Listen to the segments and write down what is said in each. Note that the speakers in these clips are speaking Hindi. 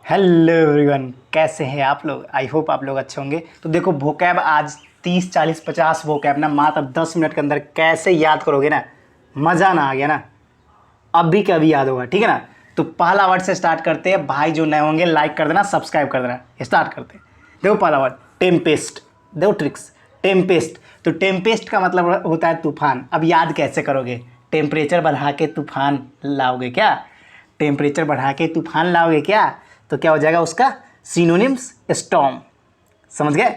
हेलो एवरीवन, कैसे हैं आप लोग। आई होप आप लोग अच्छे होंगे। तो देखो वोकैब आज 30 40 50 वोकैब ना मात्र 10 मिनट के अंदर कैसे याद करोगे ना, मज़ा ना आ गया ना, अभी के अभी याद होगा। ठीक है ना। तो पहला वर्ड से स्टार्ट करते हैं। भाई जो नए होंगे लाइक कर देना, सब्सक्राइब कर देना। स्टार्ट करते हैं। देखो पहला वर्ड टेम्पेस्ट। देखो ट्रिक्स, टेम्पेस्ट। तो टेम्पेस्ट का मतलब होता है तूफान। अब याद कैसे करोगे। टेम्परेचर बढ़ा के तूफान लाओगे क्या, टेम्परेचर बढ़ा के तूफान लाओगे क्या, तो क्या हो जाएगा उसका सिनोनिम्स स्टॉर्म। समझ गए।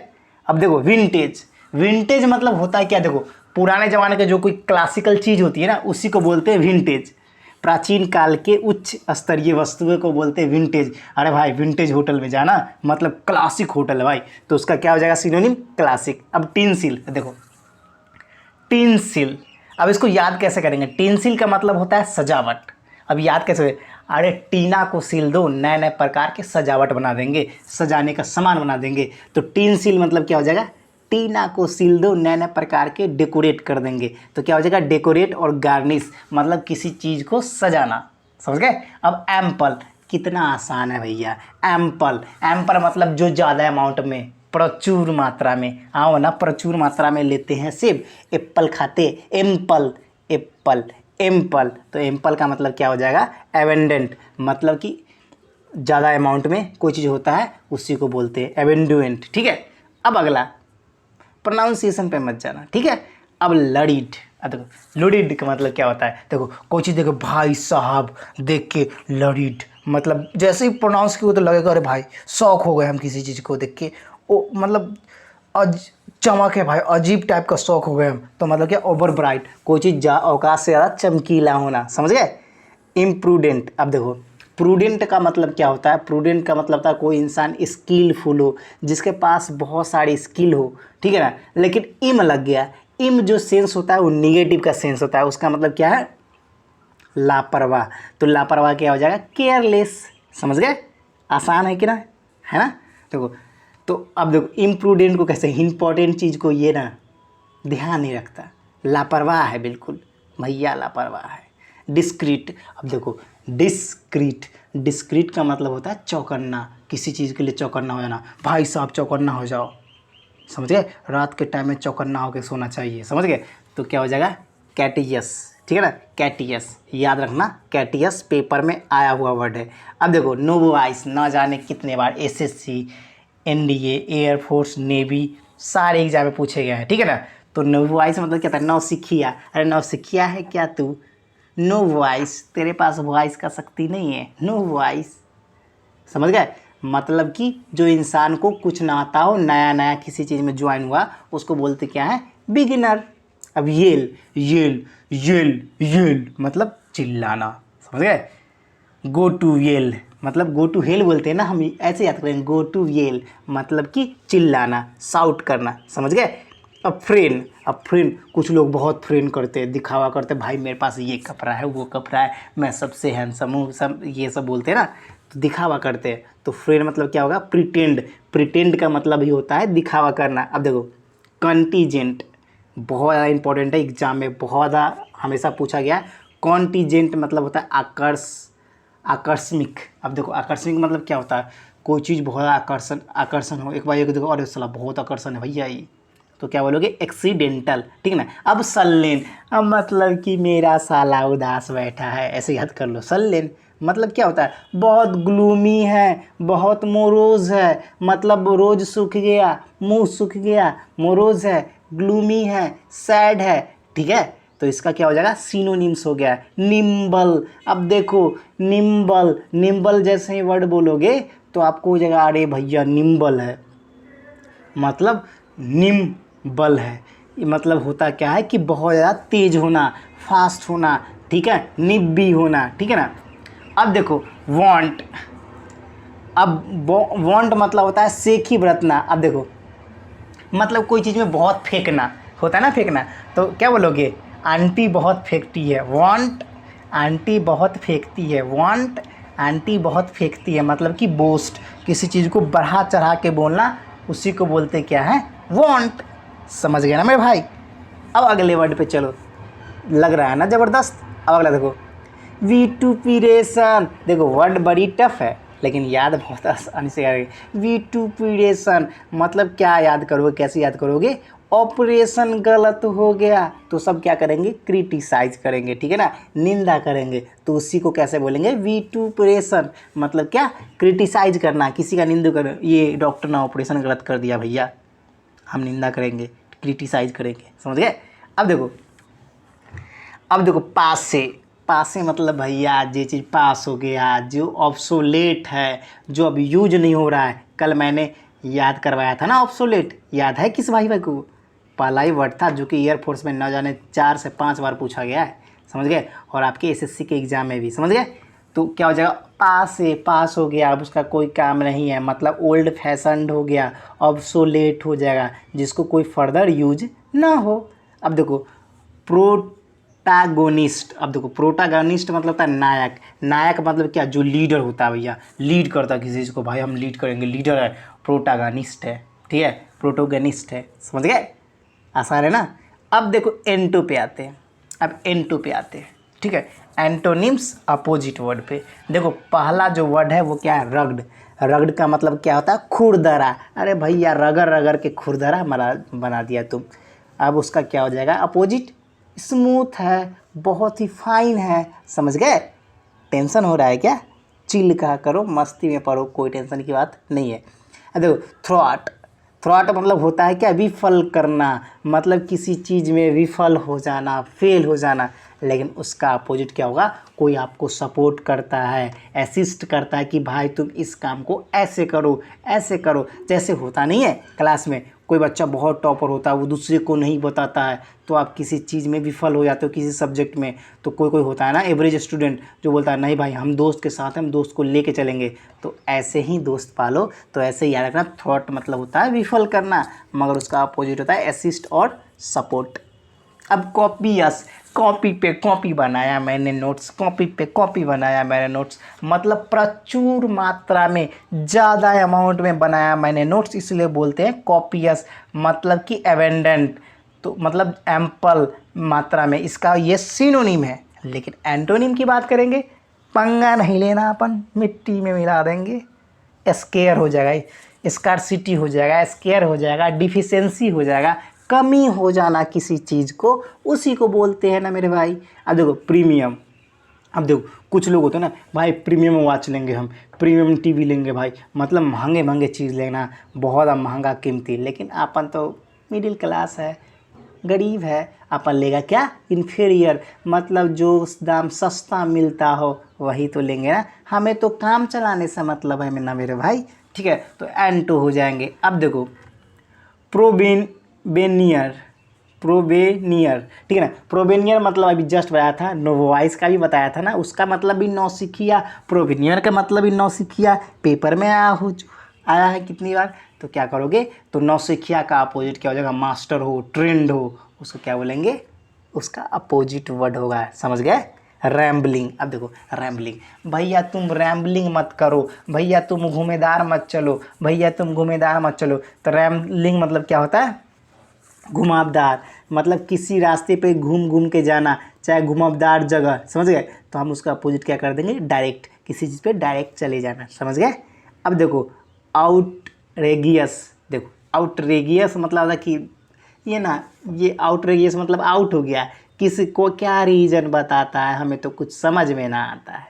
अब देखो विंटेज। विंटेज मतलब होता है क्या, देखो पुराने ज़माने के जो कोई क्लासिकल चीज़ होती है ना, उसी को बोलते हैं विंटेज। प्राचीन काल के उच्च स्तरीय वस्तुओं को बोलते हैं विंटेज। अरे भाई विंटेज होटल में जाना मतलब क्लासिक होटल है भाई, तो उसका क्या हो जाएगा सिनोनिम क्लासिक। अब टिनसिल। देखो टिनसिल, अब इसको याद कैसे करेंगे। टिनसिल का मतलब होता है सजावट। अब याद कैसे हुए, अरे टीना को सिल दो, नए नए प्रकार के सजावट बना देंगे, सजाने का सामान बना देंगे। तो टीन सिल मतलब क्या हो जाएगा, टीना को सिल दो, नए नए प्रकार के डेकोरेट कर देंगे। तो क्या हो जाएगा डेकोरेट और गार्निश, मतलब किसी चीज़ को सजाना। समझ गए। अब एम्पल, कितना आसान है भैया। एम्पल, एम्पल मतलब जो ज़्यादा अमाउंट में, प्रचुर मात्रा में। आओ ना, प्रचुर मात्रा में लेते हैं सेब, एप्पल खाते, एम्पल, एप्पल, एम्पल। तो एम्पल का मतलब क्या हो जाएगा एवेंडेंट, मतलब कि ज़्यादा अमाउंट में कोई चीज़ होता है उसी को बोलते हैं एवेंडुएंट। ठीक है। अब अगला, प्रोनाउंसिएशन पे मत जाना, ठीक है। अब लड़ीड। अब देखो लुडिड का मतलब क्या होता है। देखो कोई चीज़ देखो भाई साहब देख के लड़ीड, मतलब जैसे ही प्रोनाउंस किया तो लगेगा अरे भाई शौक हो गए हम किसी चीज़ को देख के, ओ मतलब चमक है भाई, अजीब टाइप का शौक हो गए हम। तो मतलब क्या ओवर ब्राइट, कोई चीज़ औकात से ज़्यादा चमकीला होना। समझ गए। इम्प्रूडेंट। अब देखो प्रूडेंट का मतलब क्या होता है। प्रूडेंट का मतलब होता है कोई इंसान स्किलफुल हो, जिसके पास बहुत सारी स्किल हो, ठीक है ना। लेकिन इम लग गया, इम जो सेंस होता है वो निगेटिव का सेंस होता है। उसका मतलब क्या है लापरवाह। तो लापरवाह क्या हो जाएगा केयरलेस। समझ गए। आसान है कि ना, है ना। देखो तो अब देखो इम्प्रूडेंट को कैसे, इंपॉर्टेंट चीज़ को ये ना ध्यान नहीं रखता, लापरवाह है बिल्कुल, भैया लापरवाह है। डिस्क्रीट। अब देखो डिस्क्रीट, डिस्क्रीट का मतलब होता है चौकन्ना, किसी चीज़ के लिए चौकन्ना हो जाना। भाई साहब चौकन्ना हो जाओ। समझ गए। रात के टाइम में चौकन्ना होकर सोना चाहिए। समझ गए। तो क्या हो जाएगा कैटियस। ठीक है ना, कैटियस याद रखना, कैटियस पेपर में आया हुआ वर्ड है। अब देखो नोवोआइस, ना जाने कितने बार एसएससी, एनडीए, एयरफोर्स, नेवी सारे एग्जाम में पूछे गए हैं। ठीक है ना। तो नोवोआइस मतलब क्या था, नौसिखिया। अरे नौसिखिया है क्या तू, नो वॉइस, तेरे पास वॉइस का शक्ति नहीं है, नो वॉइस। समझ गए। मतलब कि जो इंसान को कुछ ना आता हो, नया नया किसी चीज़ में ज्वाइन हुआ, उसको बोलते क्या है बिगिनर। अब येल, येल, येल, येल मतलब चिल्लाना। समझ गए। गो टू येल मतलब गो टू हेल बोलते हैं ना हम, ऐसे याद करेंगे गो टू येल मतलब कि चिल्लाना, साउट करना। समझ गए। अब फ्रेंड, अब फ्रेंड कुछ लोग बहुत फ्रेंड करते हैं, दिखावा करते हैं, भाई मेरे पास ये कपड़ा है, वो कपड़ा है, मैं सबसे हैंडसम हूँ, सब ये सब बोलते हैं ना, तो दिखावा करते हैं। तो फ्रेंड मतलब क्या होगा प्रिटेंड, प्रिटेंड का मतलब ही होता है दिखावा करना। अब देखो कंटीजेंट बहुत ज़्यादा इंपॉर्टेंट है, एग्जाम में बहुत ज़्यादा हमेशा पूछा गया है। कॉन्टीजेंट मतलब होता है आकर्षणिक। अब देखो आकर्षणिक मतलब क्या होता है, कोई चीज़ बहुत आकर्षण आकर्षण हो, एक बार ये देखो अरे साला बहुत आकर्षण है भैया ये, तो क्या बोलोगे एक्सीडेंटल। ठीक है ना। अब सल्लेन, अब मतलब कि मेरा साला उदास बैठा है, ऐसे याद कर लो। सल्लेन मतलब क्या होता है बहुत ग्लूमी है, बहुत मोरोज है, मतलब रोज सूख गया, मुंह सूख गया, मोरोज है, ग्लूमी है, सैड है। ठीक है। तो इसका क्या हो जाएगा सिनोनिम्स हो गया निम्बल। अब देखो निम्बल, निम्बल जैसे ही वर्ड बोलोगे तो आपको हो जाएगा अरे भैया निम्बल है, मतलब निम्बल है। ये मतलब होता क्या है कि बहुत ज़्यादा तेज होना, फास्ट होना। ठीक है। निब्बी होना। ठीक है ना। अब देखो वांट, अब वांट मतलब होता है सेखी बरतना। अब देखो मतलब कोई चीज़ में बहुत फेंकना होता है ना, फेंकना, तो क्या बोलोगे आंटी बहुत फेंकती है, वांट आंटी बहुत फेंकती है, वांट आंटी बहुत फेंकती है मतलब कि बोस्ट, किसी चीज़ को बढ़ा चढ़ा के बोलना, उसी को बोलते क्या है वांट। समझ गया ना मेरे भाई। अब अगले वर्ड पे चलो, लग रहा है ना ज़बरदस्त। अब अगला देखो वीटुपिरेशन। देखो वर्ड बड़ी टफ है, लेकिन याद बहुत आसानी से करेंगे। विटुपरेशन मतलब क्या याद करोगे, कैसे याद करोगे? ऑपरेशन गलत हो गया तो सब क्या करेंगे? क्रिटिसाइज करेंगे, ठीक है ना, निंदा करेंगे। तो उसी को कैसे बोलेंगे? विटुपरेशन मतलब क्या? क्रिटिसाइज करना, किसी का निंदा कर, ये डॉक्टर ने ऑपरेशन गलत कर दिया भैया, हम निंदा करेंगे, क्रिटिसाइज करेंगे, समझ गए? अब देखो पासे मतलब भैया जे चीज़ पास हो गया, जो ऑब्सोलेट है, जो अब यूज नहीं हो रहा है। कल मैंने याद करवाया था ना ऑब्सोलेट, याद है किस भाई को? पहला ही वर्ड था जो कि एयरफोर्स में न जाने 4 से 5 बार पूछा गया है, समझ गए? और आपके एसएससी के एग्जाम में भी, समझ गए? तो क्या हो जाएगा? पास हो गया, अब उसका कोई काम नहीं है, मतलब ओल्ड फैशन्ड हो गया, ऑब्सोलेट हो जाएगा, जिसको कोई फर्दर यूज ना हो। अब देखो प्रोटागोनिस्ट, अब देखो प्रोटागोनिस्ट मतलब होता है नायक। नायक मतलब क्या? जो लीडर होता है भैया, लीड करता है किसी चीज़ को, भाई हम लीड करेंगे, लीडर है, प्रोटागनिस्ट है, ठीक है, प्रोटोगनिस्ट है, समझ गए? आसान है ना? अब देखो एंटो पे आते हैं, ठीक है। एंटोनिम्स अपोजिट वर्ड पे देखो, पहला जो वर्ड है वो क्या है? रग्ड। रग्ड का मतलब क्या होता है? खुरदरा। अरे भैया रगड़ रगड़ के खुरदरा बना दिया तुम। अब उसका क्या हो जाएगा? अपोजिट। स्मूथ है, बहुत ही फाइन है, समझ गए? टेंशन हो रहा है क्या? चिल कहा करो, मस्ती में पढ़ो, कोई टेंशन की बात नहीं है। अब देखो थ्रॉट मतलब होता है क्या? विफल करना, मतलब किसी चीज़ में विफल हो जाना, फेल हो जाना। लेकिन उसका अपोजिट क्या होगा? कोई आपको सपोर्ट करता है, असिस्ट करता है कि भाई तुम इस काम को ऐसे करो, ऐसे करो। जैसे होता नहीं है क्लास में, कोई बच्चा बहुत टॉपर होता है, वो दूसरे को नहीं बताता है, तो आप किसी चीज़ में विफल हो जाते हो, किसी सब्जेक्ट में। तो कोई होता है ना एवरेज स्टूडेंट जो बोलता है नहीं भाई हम दोस्त के साथ हैं, हम दोस्त को लेके चलेंगे। तो ऐसे ही दोस्त पालो। तो ऐसे ही याद रखना, थॉट मतलब होता है विफल करना, मगर उसका अपोजिट होता है असिस्ट और सपोर्ट। अब कॉपी पे कॉपी बनाया मैंने नोट्स, कॉपी पे कॉपी बनाया मैंने नोट्स, मतलब प्रचुर मात्रा में, ज़्यादा अमाउंट में बनाया मैंने नोट्स, इसलिए बोलते हैं कॉपियस, मतलब कि एबेंडेंट, तो मतलब एम्पल मात्रा में, इसका ये सिनोनिम है। लेकिन एंटोनिम की बात करेंगे, पंगा नहीं लेना, अपन मिट्टी में मिला देंगे। स्केयर हो जाएगा, स्कार्सिटी हो जाएगा, स्केयर हो जाएगा, डिफिशेंसी हो जाएगा, कमी हो जाना किसी चीज़ को, उसी को बोलते हैं ना मेरे भाई। अब देखो प्रीमियम, अब देखो कुछ लोग होते हैं ना भाई, प्रीमियम वॉच लेंगे हम, प्रीमियम टीवी लेंगे भाई, मतलब महंगे चीज़ लेना, बहुत महंगा कीमती। लेकिन अपन तो मिडिल क्लास है, गरीब है, अपन लेगा क्या? इन्फीरियर, मतलब जो दाम सस्ता मिलता हो वही तो लेंगे ना, हमें तो काम चलाने से मतलब है ना मेरे भाई, ठीक है। तो एंटो हो जाएंगे। अब देखो प्रोबेनियर, ठीक है ना। प्रोबेनियर मतलब अभी जस्ट बताया था, नोवोवाइस का भी बताया था ना, उसका मतलब भी नौसिखिया, प्रोबेनियर का मतलब भी नौसिखिया, पेपर में आया है कितनी बार। तो क्या करोगे? तो नौसिखिया का अपोजिट क्या हो जाएगा? मास्टर हो, ट्रेंड हो, उसको क्या बोलेंगे? उसका अपोजिट वर्ड होगा, समझ गए? रैम्बलिंग। अब देखो रैम्बलिंग, भैया तुम रैम्बलिंग मत करो, भैया तुम घूमेदार मत चलो, भैया तुम घूमेदार मत चलो। तो रैम्बलिंग मतलब क्या होता है? घुमावदार, मतलब किसी रास्ते पे घूम घूम के जाना, चाहे घुमावदार जगह, समझ गए? तो हम उसका अपोजिट क्या कर देंगे? डायरेक्ट, किसी चीज़ पे डायरेक्ट चले जाना, समझ गए? अब देखो आउटरेगियस, देखो आउटरेगियस मतलब होता है कि ये ना, ये आउटरेगियस मतलब आउट हो गया, किसी को क्या रीज़न बताता है, हमें तो कुछ समझ में ना आता है,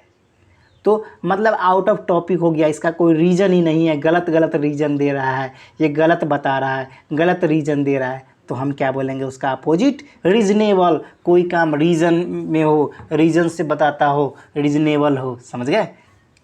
तो मतलब आउट ऑफ टॉपिक हो गया, इसका कोई रीज़न ही नहीं है, गलत रीज़न दे रहा है, ये गलत बता रहा है, गलत रीज़न दे रहा है। तो हम क्या बोलेंगे उसका अपोजिट? रीजनेबल, कोई काम रीज़न में हो, रीज़न से बताता हो, रीजनेबल हो, समझ गए?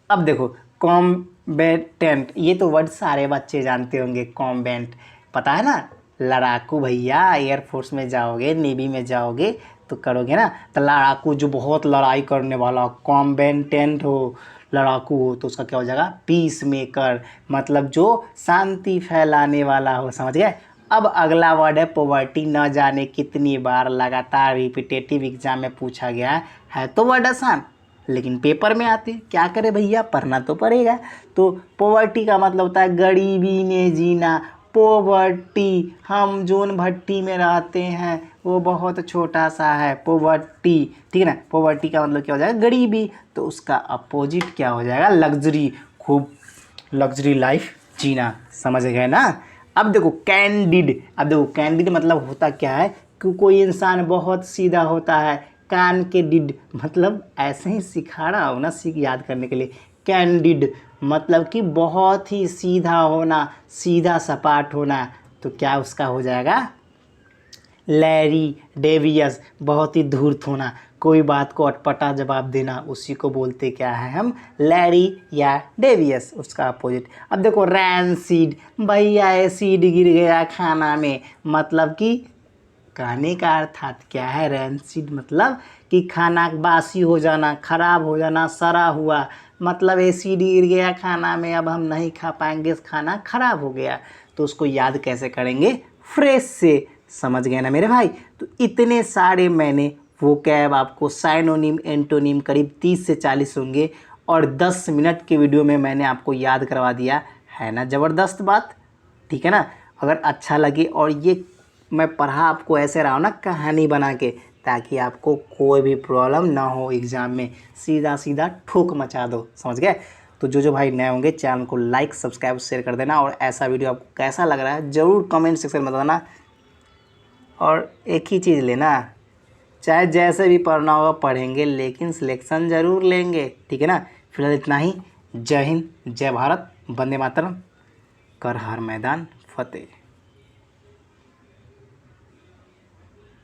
अब देखो कॉम्बेटेंट, ये तो वर्ड सारे बच्चे जानते होंगे, कॉम्बेंट, पता है ना, लड़ाकू भैया, एयरफोर्स में जाओगे, नेवी में जाओगे तो करोगे ना, तो लड़ाकू जो बहुत लड़ाई करने वाला, कॉम्बेटेंट हो, लड़ाकू हो, तो उसका क्या हो जाएगा? पीस मेकर, मतलब जो शांति फैलाने वाला हो, समझ गए? अब अगला वर्ड है पॉवर्टी, न जाने कितनी बार लगातार रिपीटेटिव एग्जाम में पूछा गया है, तो वर्ड आसान, लेकिन पेपर में आते क्या करे भैया, पढ़ना तो पड़ेगा। तो पॉवर्टी का मतलब होता है गरीबी में जीना, पॉवर्टी, हम जोन भट्टी में रहते हैं वो बहुत छोटा सा है, पॉवर्टी, ठीक है ना। पॉवर्टी का मतलब क्या हो जाएगा? गरीबी। तो उसका अपोजिट क्या हो जाएगा? लग्जरी, खूब लग्जरी लाइफ जीना, समझ गए ना। अब देखो कैंडिड मतलब होता क्या है कि कोई इंसान बहुत सीधा होता है। कान के डिड मतलब ऐसे ही सिखा रहा हो ना, सीख याद करने के लिए। कैंडिड मतलब कि बहुत ही सीधा होना, सीधा सपाट होना। तो क्या उसका हो जाएगा लैरी डेवियस, बहुत ही धूर्त होना, कोई बात को अटपटा जवाब देना, उसी को बोलते क्या है हम, लैरी या डेवियस, उसका अपोजिट। अब देखो रैनसीड, भैया एसिड गिर गया खाना में, मतलब कि कहने का अर्थात क्या है, रैनसीड मतलब कि खाना बासी हो जाना, खराब हो जाना, सड़ा हुआ, मतलब एसिड गिर गया खाना में, अब हम नहीं खा पाएंगे, खाना खराब हो गया। तो उसको याद कैसे करेंगे, फ्रेश से, समझ गए ना मेरे भाई। तो इतने सारे मैंने वोकैब आपको साइनोनिम एंटोनिम करीब 30 से 40 होंगे, और 10 मिनट के वीडियो में मैंने आपको याद करवा दिया, है ना ज़बरदस्त बात, ठीक है ना। अगर अच्छा लगे, और ये मैं पढ़ा आपको ऐसे रहा हूँ ना कहानी बना के, ताकि आपको कोई भी प्रॉब्लम ना हो एग्ज़ाम में, सीधा सीधा ठोक मचा दो, समझ गए। तो जो भाई नए होंगे चैनल को लाइक सब्सक्राइब शेयर कर देना, और ऐसा वीडियो आपको कैसा लग रहा है ज़रूर कमेंट सेक्शन में बताना। और एक ही चीज़ लेना, चाहे जैसे भी पढ़ना होगा पढ़ेंगे, लेकिन सिलेक्शन ज़रूर लेंगे, ठीक है ना। फिलहाल इतना ही। जय हिंद, जय भारत, वंदे मातरम, कर हर मैदान फतेह।